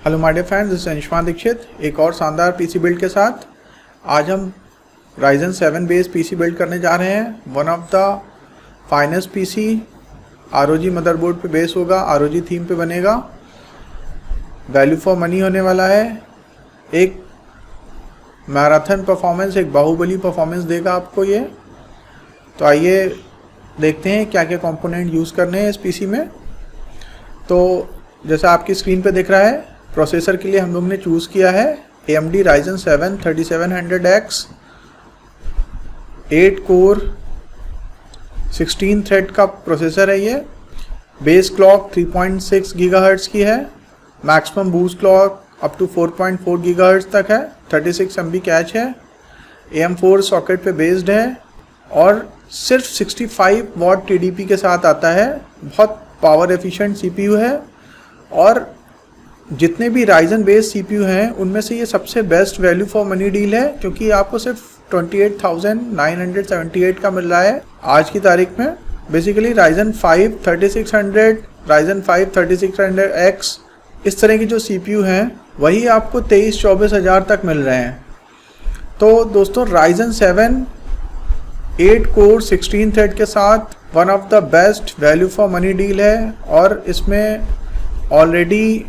Hello my dear friends, this is Anshuman Dikshit एक और शानदार पीसी बिल्ड के साथ। आज हम Ryzen 7 बेस्ड पीसी बिल्ड करने जा रहे हैं। One of the finest PC ROG motherboard पे बेस होगा, ROG थीम पे बनेगा, वैल्यू फॉर मनी होने वाला है। एक मैराथन परफॉर्मेंस, एक बाहुबली परफॉर्मेंस देगा आपको ये। तो आइए देखते हैं क्या क्या कंपोनेंट यूज़ करने हैं इस पीसी में। तो जैसा आपकी स्क्रीन पे दिख रहा है, प्रोसेसर के लिए हम लोग ने चूज़ किया है AMD Ryzen 7 3700X 8 core 16 thread का प्रोसेसर है ये। बेस क्लॉक 3.6 गीगाहर्ट्ज की है, maximum boost clock up to 4.4 gigahertz तक है, 36 MB कैच है, AM4 सॉकेट पे बेस्ड है और सिर्फ 65 वॉट TDP के साथ आता है। बहुत पावर एफिशिएंट CPU है और जितने भी Ryzen बेस्ड CPU हैं उनमें से ये सबसे best value for money deal है, क्योंकि आपको सिर्फ 28,978 का मिल रहा है आज की तारीख में। बेसिकली Ryzen 5 3600, Ryzen 5 3600X इस तरह की जो CPU हैं वही आपको 23-24 हज़ार तक मिल रहे हैं। तो दोस्तों Ryzen 7 8 कोर 16 थ्रेड के साथ one of the best value for money deal है और इसमें ऑलरेडी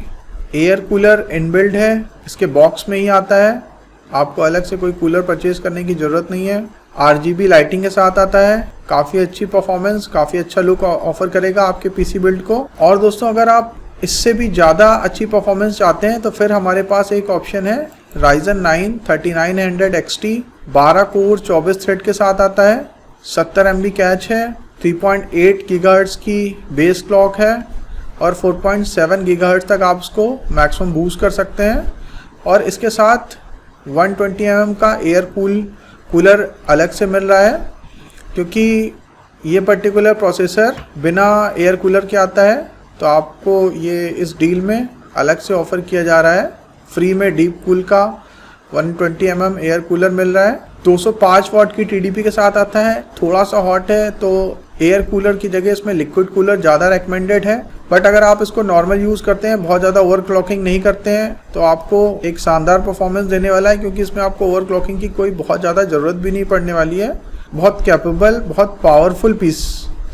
एयर कूलर इनबिल्ड है, इसके बॉक्स में ही आता है, आपको अलग से कोई कूलर परचेज करने की ज़रूरत नहीं है। RGB लाइटिंग के साथ आता है, काफ़ी अच्छी परफॉर्मेंस, काफ़ी अच्छा लुक ऑफर करेगा आपके पीसी बिल्ड को। और दोस्तों अगर आप इससे भी ज़्यादा अच्छी परफॉर्मेंस चाहते हैं तो फिर हमारे पास एक ऑप्शन है Ryzen 9 3900 XT 12 कोर 24 थ्रेड के साथ आता है, 70 MB कैच है, 3.8 गीगाहर्ट्ज की बेस क्लॉक है और 4.7 गीगाहर्ट्ज तक आप इसको मैक्सिमम बूस्ट कर सकते हैं। और इसके साथ 120 mm का एयर कूलर अलग से मिल रहा है, क्योंकि ये पर्टिकुलर प्रोसेसर बिना एयर कूलर के आता है। तो आपको ये इस डील में अलग से ऑफ़र किया जा रहा है, फ्री में डीप कूल का 120 mm एयर कूलर मिल रहा है। 205 वॉट की TDP के साथ आता है, थोड़ा सा हॉट है तो एयर कूलर की जगह इसमें लिक्विड कूलर ज़्यादा रेकमेंडेड है। बट अगर आप इसको नॉर्मल यूज़ करते हैं, बहुत ज़्यादा ओवरक्लॉकिंग नहीं करते हैं, तो आपको एक शानदार परफॉर्मेंस देने वाला है, क्योंकि इसमें आपको ओवरक्लॉकिंग की कोई बहुत ज़्यादा ज़रूरत भी नहीं पड़ने वाली है। बहुत कैपेबल, बहुत पावरफुल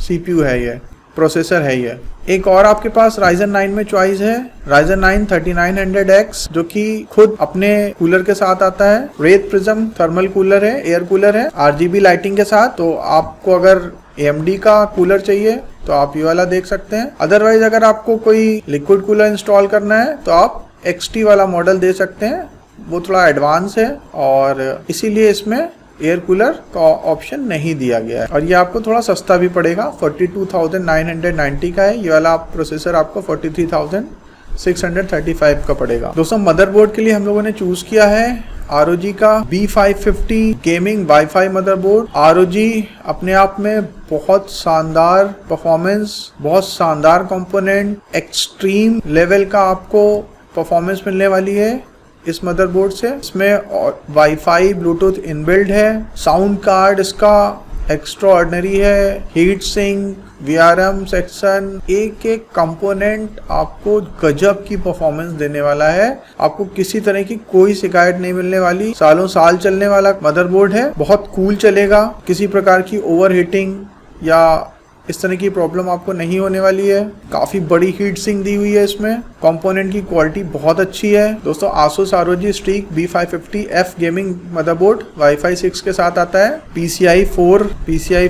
CPU है ये, प्रोसेसर है ये। एक और आपके पास Ryzen 9 में चॉइस है, Ryzen 9 3900X, जो कि खुद अपने कूलर के साथ आता है। रेत प्रिज्म थर्मल कूलर है, एयर कूलर है, RGB लाइटिंग के साथ। तो आपको अगर AMD का कूलर चाहिए तो आप ये वाला देख सकते हैं। अदरवाइज अगर आपको कोई लिक्विड कूलर इंस्टॉल करना है तो आप XT वाला मॉडल दे सकते हैं, वो थोड़ा एडवांस है और इसीलिए इसमें एयर कूलर का ऑप्शन नहीं दिया गया है। और ये आपको थोड़ा सस्ता भी पड़ेगा, 42,990 का है। ये वाला प्रोसेसर आपको 43,635 का पड़ेगा। दोस्तों मदरबोर्ड के लिए हम लोगों ने चूज किया है ROG का B550 gaming wifi motherboard. ROG अपने आप में बहुत शानदार परफॉर्मेंस, बहुत शानदार कंपोनेंट, एक्सट्रीम लेवल का आपको परफॉर्मेंस मिलने वाली है इस मदरबोर्ड से। इसमें वाईफाई ब्लूटूथ इनबिल्ड है, साउंड कार्ड इसका एक्स्ट्रा ऑर्डिनरी है, हीट सिंक, VRM सेक्शन, एक एक कंपोनेंट आपको गजब की परफॉर्मेंस देने वाला है। आपको किसी तरह की कोई शिकायत नहीं मिलने वाली, सालों साल चलने वाला मदरबोर्ड है, बहुत कूल चलेगा, किसी प्रकार की ओवरहीटिंग या इस तरह की प्रॉब्लम आपको नहीं होने वाली है। काफ़ी बड़ी हीट सिंक दी हुई है इसमें, कंपोनेंट की क्वालिटी बहुत अच्छी है। दोस्तों Asus ROG streak B550F gaming motherboard wifi 6 के साथ आता है, PCIe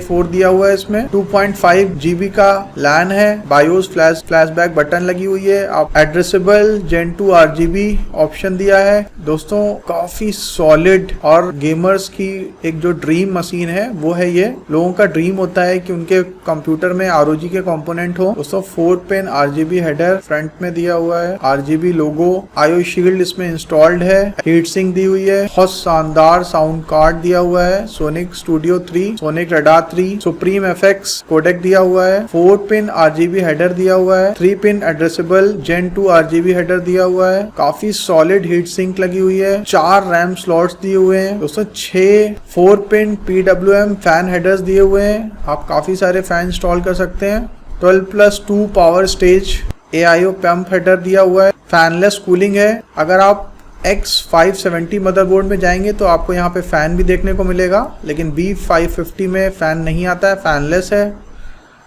4 दिया हुआ है इसमें, 2.5 GB का LAN है, बायोस फ्लैशबैक बटन लगी हुई है, आप एड्रेसेबल Gen 2 RGB ऑप्शन दिया है। दोस्तों काफ़ी सॉलिड और गेमर्स की एक जो ड्रीम मशीन है वो है ये। लोगों का ड्रीम होता है कि उनके कंप्यूटर में ROG के कंपोनेंट हो। दोस्तों 4 पिन RGB हेडर फ्रंट में दिया हुआ है, RGB लोगो, IO शील्ड इसमें इंस्टॉल्ड है, हीट सिंक दी हुई है, बहुत शानदार साउंड कार्ड दिया हुआ है, sonic studio 3, sonic radar 3, supreme FX codec दिया हुआ है, 4 पिन RGB हेडर दिया हुआ है, 3 pin addressable Gen 2 RGB header दिया हुआ है, काफी सॉलिड हीट सिंक लगी हुई है, 4 रैम स्लॉट्स दिए हुए हैं। दोस्तों 6 4 पिन PWM फैन हेडर्स दिए हुए हैं, आप काफी सारे फैन इंस्टॉल कर सकते हैं। 12+2 power stage AIO pump header दिया हुआ है, फैनलेस कूलिंग है। अगर आप X570 मदरबोर्ड में जाएंगे तो आपको यहाँ पे फ़ैन भी देखने को मिलेगा, लेकिन B550 में फ़ैन नहीं आता है, फैनलेस है।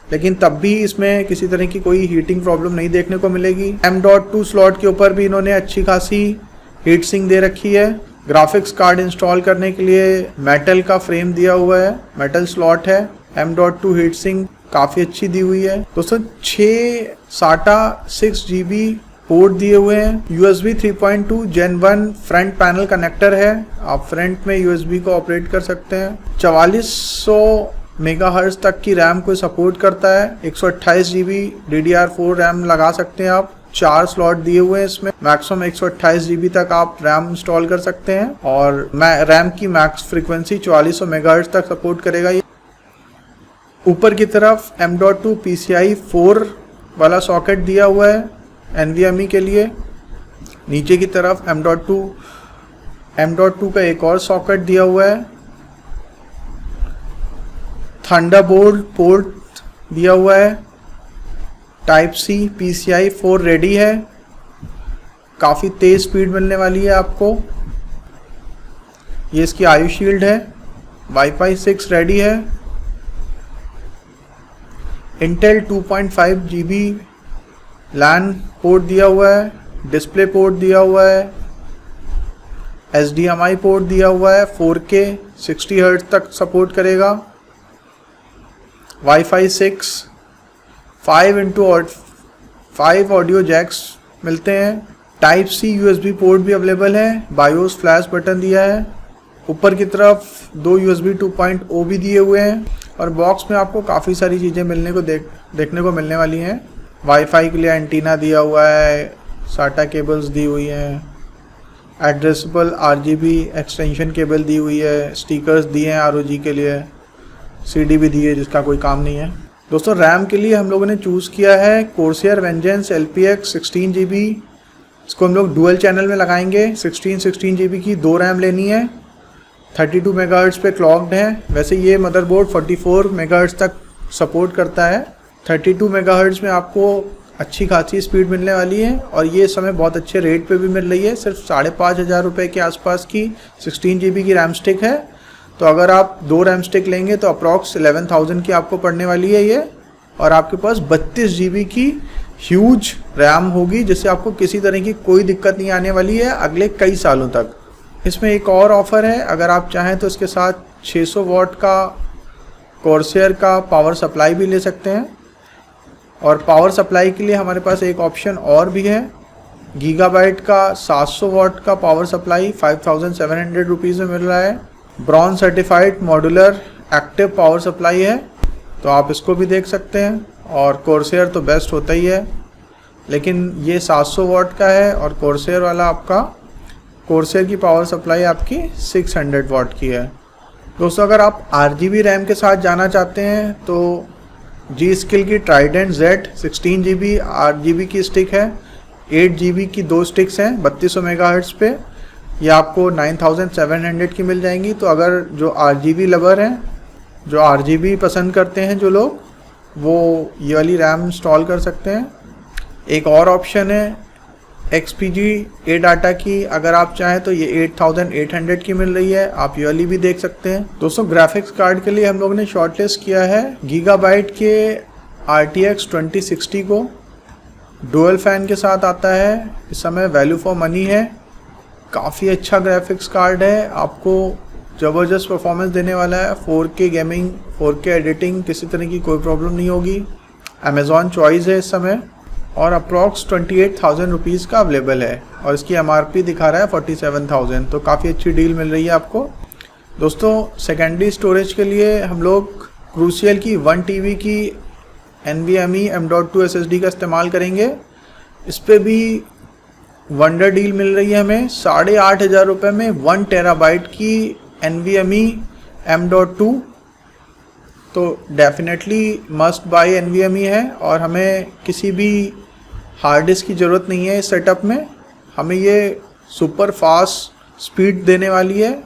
लेकिन तब भी इसमें किसी तरह की कोई हीटिंग प्रॉब्लम नहीं देखने को मिलेगी। M.2 स्लॉट के ऊपर भी इन्होंने अच्छी खासी हीट सिंक दे रखी है। ग्राफिक्स कार्ड इंस्टॉल करने के लिए मेटल का फ्रेम दिया हुआ है, मेटल स्लॉट है। M.2 हीट सिंक काफ़ी अच्छी दी हुई है। दोस्तों 6 SATA 6GB पोर्ट दिए हुए हैं। USB 3.2 Gen 1 front panel connector है, आप फ्रंट में USB को ऑपरेट कर सकते हैं। 4400 मेगाहर्ट्ज तक की रैम को सपोर्ट करता है। 128 GB DDR4 रैम लगा सकते हैं आप। 4 स्लॉट दिए हुए हैं इसमें, मैक्सिमम 128 GB तक आप रैम इंस्टॉल कर सकते हैं और रैम की मैक्स फ्रीक्वेंसी 4400 मेगाहर्ट्ज तक सपोर्ट करेगा। ऊपर की तरफ M.2 PCIe 4 वाला सॉकेट दिया हुआ है NVMe के लिए। नीचे की तरफ M.2 का एक और सॉकेट दिया हुआ है। थंडरबोल्ट पोर्ट दिया हुआ है। टाइप C PCIe 4 रेडी है, काफ़ी तेज़ स्पीड मिलने वाली है आपको। ये इसकी आयु शील्ड है। Wi-Fi 6 रेडी है। इंटेल 2.5 GB LAN पोर्ट दिया हुआ है। डिस्प्ले पोर्ट दिया हुआ है। HDMI पोर्ट दिया हुआ है। 4K 60 हर्ट्ज तक सपोर्ट करेगा। Wi-Fi 6 5 ऑडियो जैक्स मिलते हैं। टाइप C USB पोर्ट भी अवेलेबल है। बायोस फ्लैश बटन दिया है। ऊपर की तरफ 2 USB 2.0 भी दिए हुए हैं और बॉक्स में आपको काफ़ी सारी चीज़ें देखने को मिलने वाली हैं। वाईफाई के लिए एंटीना दिया हुआ है, SATA केबल्स दी हुई हैं, एड्रेसेबल RGB एक्सटेंशन केबल दी हुई है, स्टिकर्स दिए हैं ROG के लिए, CD भी दी है जिसका कोई काम नहीं है। दोस्तों रैम के लिए हम लोगों ने चूज़ किया है Corsair Vengeance LPX 16 GB। इसको हम लोग डुअल चैनल में लगाएंगे। 16 GB की 2 रैम लेनी है। 32 मेगाहर्ट्ज पे क्लॉक्ड है। वैसे ये मदरबोर्ड 44 मेगाहर्ट्ज तक सपोर्ट करता है। 32 मेगाहर्ट्ज में आपको अच्छी खासी स्पीड मिलने वाली है और ये इस समय बहुत अच्छे रेट पे भी मिल रही है। सिर्फ 5,500 रुपये के आसपास की 16 GB की रैम स्टिक है। तो अगर आप 2 रैम स्टिक लेंगे तो अप्रॉक्स 11,000 की आपको पड़ने वाली है ये, और आपके पास 32 GB की ह्यूज रैम होगी जिससे आपको किसी तरह की कोई दिक्कत नहीं आने वाली है अगले कई सालों तक। इसमें एक और ऑफ़र है, अगर आप चाहें तो इसके साथ 600 वाट का Corsair का पावर सप्लाई भी ले सकते हैं। और पावर सप्लाई के लिए हमारे पास एक ऑप्शन और भी है, गीगाबाइट का 700 वाट का पावर सप्लाई 5,700 रुपीज़ में मिल रहा है। Bronze certified modular active power supply है, तो आप इसको भी देख सकते हैं। और Corsair तो बेस्ट होता ही है, लेकिन ये 700 वाट का है और Corsair वाला आपका Corsair की पावर सप्लाई आपकी 600 वाट की है। दोस्तों अगर आप RGB रैम के साथ जाना चाहते हैं तो G-Skill की Trident Z 16 GB RGB की स्टिक है। 8 GB की 2 स्टिक्स हैं 3200 मेगाहर्ट्ज पे, ये आपको 9,700 की मिल जाएंगी। तो अगर जो RGB लवर हैं, जो RGB पसंद करते हैं जो लोग, वो ये वाली रैम इंस्टॉल कर सकते हैं। एक और ऑप्शन है XPG ADATA की, अगर आप चाहें तो ये 8,800 की मिल रही है, आप ये वाली भी देख सकते हैं। दोस्तों ग्राफिक्स कार्ड के लिए हम लोगों ने शॉर्टलिस्ट किया है गीगाबाइट के RTX 2060 को। डुअल फैन के साथ आता है, इस समय वैल्यू फॉर मनी है। काफ़ी अच्छा ग्राफिक्स कार्ड है, आपको ज़बरदस्त परफॉर्मेंस देने वाला है। 4K गेमिंग, 4K एडिटिंग, किसी तरह की कोई प्रॉब्लम नहीं होगी। अमेज़ॉन चॉइस है इस समय और अप्रॉक्स 28,000 रुपीज़ का अवेलेबल है और इसकी MRP दिखा रहा है 47,000, तो काफ़ी अच्छी डील मिल रही है आपको। दोस्तों सेकेंडरी स्टोरेज के लिए हम लोग क्रूसियल की 1 TB की NVMe M.2 SSD का इस्तेमाल करेंगे। इस पर भी वंडर डील मिल रही है हमें 8,500 रुपये में 1 टेराबाइट की NVMe M.2, तो डेफिनेटली मस्ट बाय NVMe है। और हमें किसी भी हार्ड डिस्क की ज़रूरत नहीं है इस सेटअप में, हमें ये सुपर फास्ट स्पीड देने वाली है।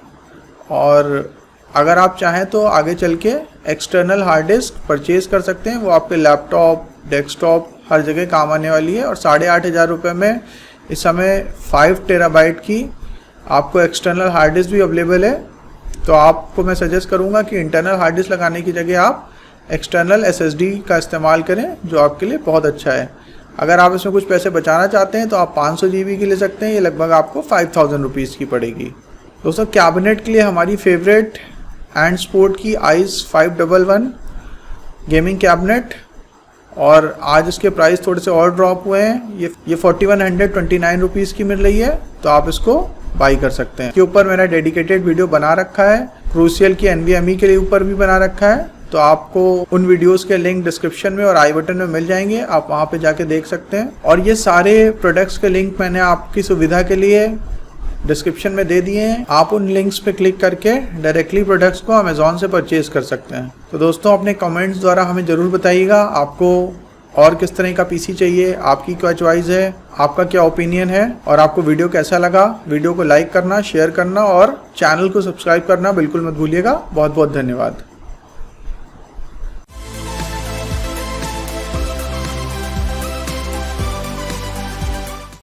और अगर आप चाहें तो आगे चल के एक्सटर्नल हार्ड डिस्क परचेज़ कर सकते हैं, वो आपके लैपटॉप, डेस्कटॉप हर जगह काम आने वाली है। और 8,500 रुपये में इस समय 5 टेराबाइट की आपको एक्सटर्नल हार्ड डिस्क भी अवेलेबल है। तो आपको मैं सजेस्ट करूँगा कि इंटरनल हार्ड डिस्क लगाने की जगह आप एक्सटर्नल SSD का इस्तेमाल करें, जो आपके लिए बहुत अच्छा है। अगर आप इसमें कुछ पैसे बचाना चाहते हैं तो आप 500 GB की ले सकते हैं, ये लगभग आपको 5,000 रुपीज़ की पड़ेगी। दोस्तों कैबिनेट के लिए हमारी फेवरेट एंड स्पोर्ट की आइस 511 गेमिंग कैबिनेट, और आज इसके प्राइस थोड़े से और ड्रॉप हुए हैं। ये 4129 रुपीज़ की मिल रही है, तो आप इसको बाई कर सकते हैं। इसके ऊपर मैंने डेडिकेटेड वीडियो बना रखा है, क्रूसियल की NVMe के लिए ऊपर भी बना रखा है, तो आपको उन वीडियोस के लिंक डिस्क्रिप्शन में और आई बटन में मिल जाएंगे, आप वहां पे जाके देख सकते हैं। और ये सारे प्रोडक्ट्स के लिंक मैंने आपकी सुविधा के लिए डिस्क्रिप्शन में दे दिए हैं, आप उन लिंक्स पे क्लिक करके डायरेक्टली प्रोडक्ट्स को अमेज़ॉन से परचेज कर सकते हैं। तो दोस्तों अपने कमेंट्स द्वारा हमें ज़रूर बताइएगा आपको और किस तरह का PC चाहिए, आपकी क्या चॉइस है, आपका क्या ओपिनियन है, और आपको वीडियो कैसा लगा। वीडियो को लाइक करना, शेयर करना और चैनल को सब्सक्राइब करना बिल्कुल मत भूलिएगा। बहुत बहुत धन्यवाद।